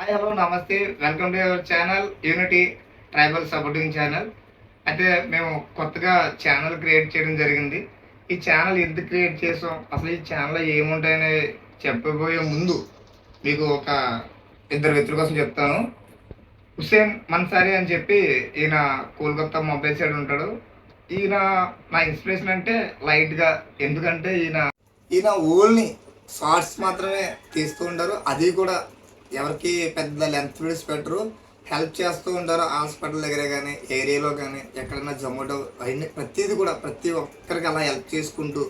Hi hello నమస్తే welcome to our channel unity tribal supporting channel. అయితే మేము కొత్తగా ఛానల్ క్రియేట్ చేయడం జరిగింది. ఈ ఛానల్ ఎందుకు క్రియేట్ చేసాం, అసలు ఈ ఛానల్లో ఏముంటాయని చెప్పబోయే ముందు మీకు ఒక ఇద్దరు వ్యక్తుల కోసం చెప్తాను. హుస్సేన్ మన్సారీ అని చెప్పి ఈయన కోల్కతా మొబైల్ సైడ్ ఉంటాడు. ఈయన నా ఇన్స్పిరేషన్ అంటే లైట్గా, ఎందుకంటే ఈయన ఓన్లీ షార్ట్స్ మాత్రమే తీస్తూ ఉంటారు. అది కూడా ఎవరికి పెద్ద లెంత్ వీడియోస్ పెట్టరు, హెల్ప్ చేస్తూ ఉంటారు. హాస్పిటల్ దగ్గర కానీ, ఏరియాలో కానీ, ఎక్కడైనా జొమాటో అవన్నీ ప్రతిదీ కూడా ప్రతి ఒక్కరికి అలా హెల్ప్ చేసుకుంటూ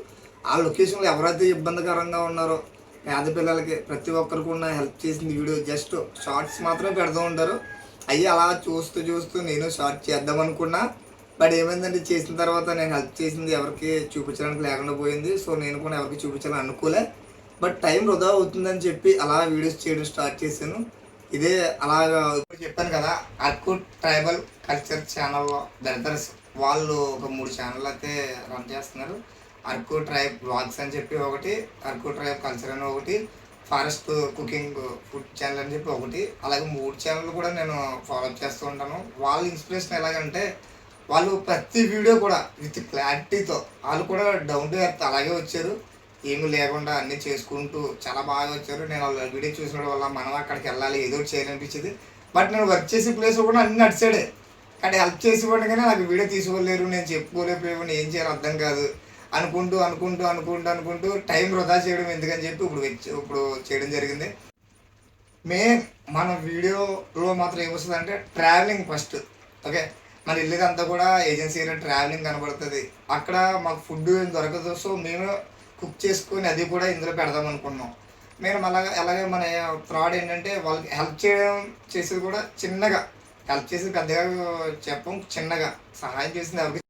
ఆ లొకేషన్లో ఎవరైతే ఇబ్బందికరంగా ఉన్నారో పేద పిల్లలకి ప్రతి ఒక్కరికి ఉన్న హెల్ప్ చేసిన వీడియో జస్ట్ షార్ట్స్ మాత్రమే పెడుతూ ఉంటారు. అవి అలా చూస్తూ చూస్తూ నేను షార్ట్ చేద్దాం అనుకున్నా. బట్ ఏమైందంటే చేసిన తర్వాత నేను హెల్ప్ చేసింది ఎవరికి చూపించడానికి లేకుండా పోయింది. సో నేను కూడా ఎవరికి చూపించాలని అనుకోలే. బట్ టైం వృధా అవుతుందని చెప్పి అలా వీడియోస్ చేయడం స్టార్ట్ చేశాను. ఇదే అలాగా ఇప్పుడు చెప్పాను కదా, అరకు ట్రైబల్ కల్చర్ ఛానల్లో బ్రదర్స్ వాళ్ళు ఒక 3 ఛానల్ అయితే రన్ చేస్తున్నారు. అరకు ట్రైబ్ బ్లాగ్స్ అని చెప్పి ఒకటి, అరకు ట్రైబ్ కల్చర్ అని ఒకటి, ఫారెస్ట్ కుకింగ్ ఫుడ్ ఛానల్ అని చెప్పి ఒకటి. అలాగే 3 ఛానల్ కూడా నేను ఫాలో చేస్తూ ఉంటాను. వాళ్ళ ఇన్స్పిరేషన్ ఎలాగంటే వాళ్ళు ప్రతి వీడియో కూడా విత్ క్లారిటీతో వాళ్ళు కూడా డౌన్ టు ఎర్త్ అలాగే వచ్చారు. ఏమీ లేకుండా అన్నీ చేసుకుంటూ చాలా బాగా వచ్చారు. నేను వాళ్ళ వీడియో చూసిన వల్ల మనం అక్కడికి వెళ్ళాలి, ఏదో ఒకటి చేయాలనిపించింది. బట్ నేను వర్క్ చేసే ప్లేస్లో కూడా అన్ని నడిచాడే, కానీ హెల్ప్ చేసి కానీ నాకు వీడియో తీసుకోలేరు, నేను చెప్పుకోలేకపోయాను, ఏం చేయాలో అర్థం కాదు అనుకుంటూ టైం వృధా చేయడం ఎందుకని చెప్పి ఇప్పుడు చేయడం జరిగింది. మెయిన్ మన వీడియోలో మాత్రం ఏమొస్తుంది అంటే ట్రావెలింగ్ ఫస్ట్. ఓకే, మన ఇల్లుదంతా కూడా ఏజెన్సీ ఏరియా ట్రావెలింగ్ కనబడుతుంది. అక్కడ మాకు ఫుడ్ ఏం దొరకదు. సో మేము కుక్ చేసుకొని అది కూడా ఇందులో పెడదాం అనుకున్నాం. మేము అలాగే మన థ్రాడ్ ఏంటంటే వాళ్ళకి హెల్ప్ చేసేది కూడా చిన్నగా హెల్ప్ చేసి పెద్దగా చిన్నగా సహాయం చేసింది ఎవరికి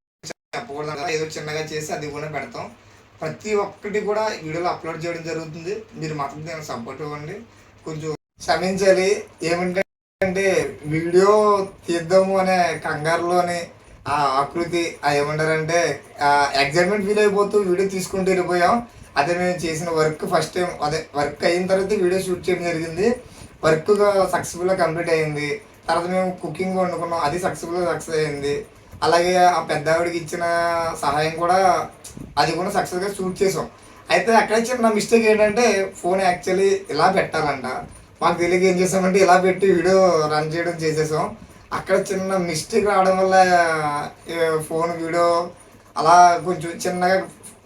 చెప్పకూడదు, ఏదో చిన్నగా చేసి అది కూడా పెడతాం. ప్రతి ఒక్కటి కూడా వీడియోలో అప్లోడ్ చేయడం జరుగుతుంది. మీరు మాత్రం నేను సపోర్ట్ ఇవ్వండి, కొంచెం క్షమించాలి. ఏమంటే వీడియో తీద్దాము అనే కంగారులోని ఆ ఆకృతి ఏమంటారంటే ఎగ్జైట్మెంట్ ఫీల్ అయిపోతూ వీడియో తీసుకుంటూ వెళ్ళిపోయాం. అదే మేము చేసిన వర్క్ ఫస్ట్ టైం, అదే వర్క్ అయిన తర్వాత వీడియో షూట్ చేయడం జరిగింది. వర్క్ సక్సెస్ఫుల్గా కంప్లీట్ అయింది. తర్వాత మేము కుకింగ్ వండుకున్నాం, అది సక్సెస్ అయింది. అలాగే ఆ పెద్ద ఆవిడకి ఇచ్చిన సహాయం కూడా అది కూడా సక్సెస్గా షూట్ చేసాం. అయితే అక్కడ చిన్న మిస్టేక్ ఏంటంటే ఫోన్ యాక్చువల్లీ ఇలా పెట్టాలంట, మాకు తెలియక ఏం చేసామంటే ఇలా పెట్టి వీడియో రన్ చేయడం చేసేసాం. అక్కడ చిన్న మిస్టేక్ రావడం వల్ల ఫోన్ వీడియో అలా కొంచెం చిన్నగా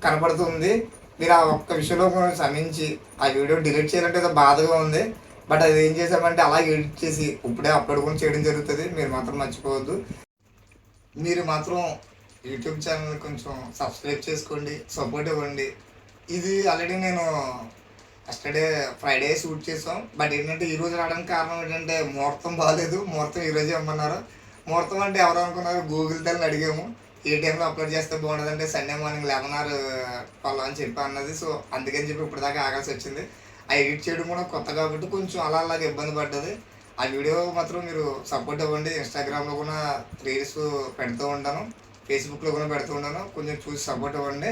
కనపడుతుంది. మీరు ఆ ఒక్క విషయంలో కొంచెం శ్రమించి ఆ వీడియో డిలీట్ చేయాలంటే ఏదో బాధగా ఉంది. బట్ అది ఏం చేసామంటే అలా ఎడిట్ చేసి ఇప్పుడే అప్లోడ్ కూడా చేయడం జరుగుతుంది. మీరు మాత్రం మర్చిపోవద్దు. మీరు మాత్రం యూట్యూబ్ ఛానల్ కొంచెం సబ్స్క్రైబ్ చేసుకోండి, సపోర్ట్ ఇవ్వండి. ఇది ఆల్రెడీ నేను ఫ్రైడే షూట్ చేసాం. బట్ ఏంటంటే ఈరోజు రావడానికి కారణం ఏంటంటే ముహూర్తం బాగాలేదు, ముహూర్తం ఈరోజే ఇవ్వమన్నారు. ముహూర్తం అంటే ఎవరు అనుకున్నారు, గూగుల్ తల్లిని అడిగాము ఏ టైంలో అప్లోడ్ చేస్తే బాగుంటుందంటే సండే మార్నింగ్ 11 or 12 అని చెప్పి అన్నది. సో అందుకని చెప్పి ఇప్పుడు దాకా ఆగాల్సి వచ్చింది. ఆ ఎడిట్ చేయడం కూడా కొత్త కాబట్టి కొంచెం అలాగే ఇబ్బంది పడ్డది. ఆ వీడియో మాత్రం మీరు సపోర్ట్ ఇవ్వండి. ఇన్స్టాగ్రామ్లో కూడా రీల్స్ పెడుతూ ఉంటాను, ఫేస్బుక్లో కూడా పెడుతూ ఉంటాను. కొంచెం చూసి సపోర్ట్ ఇవ్వండి.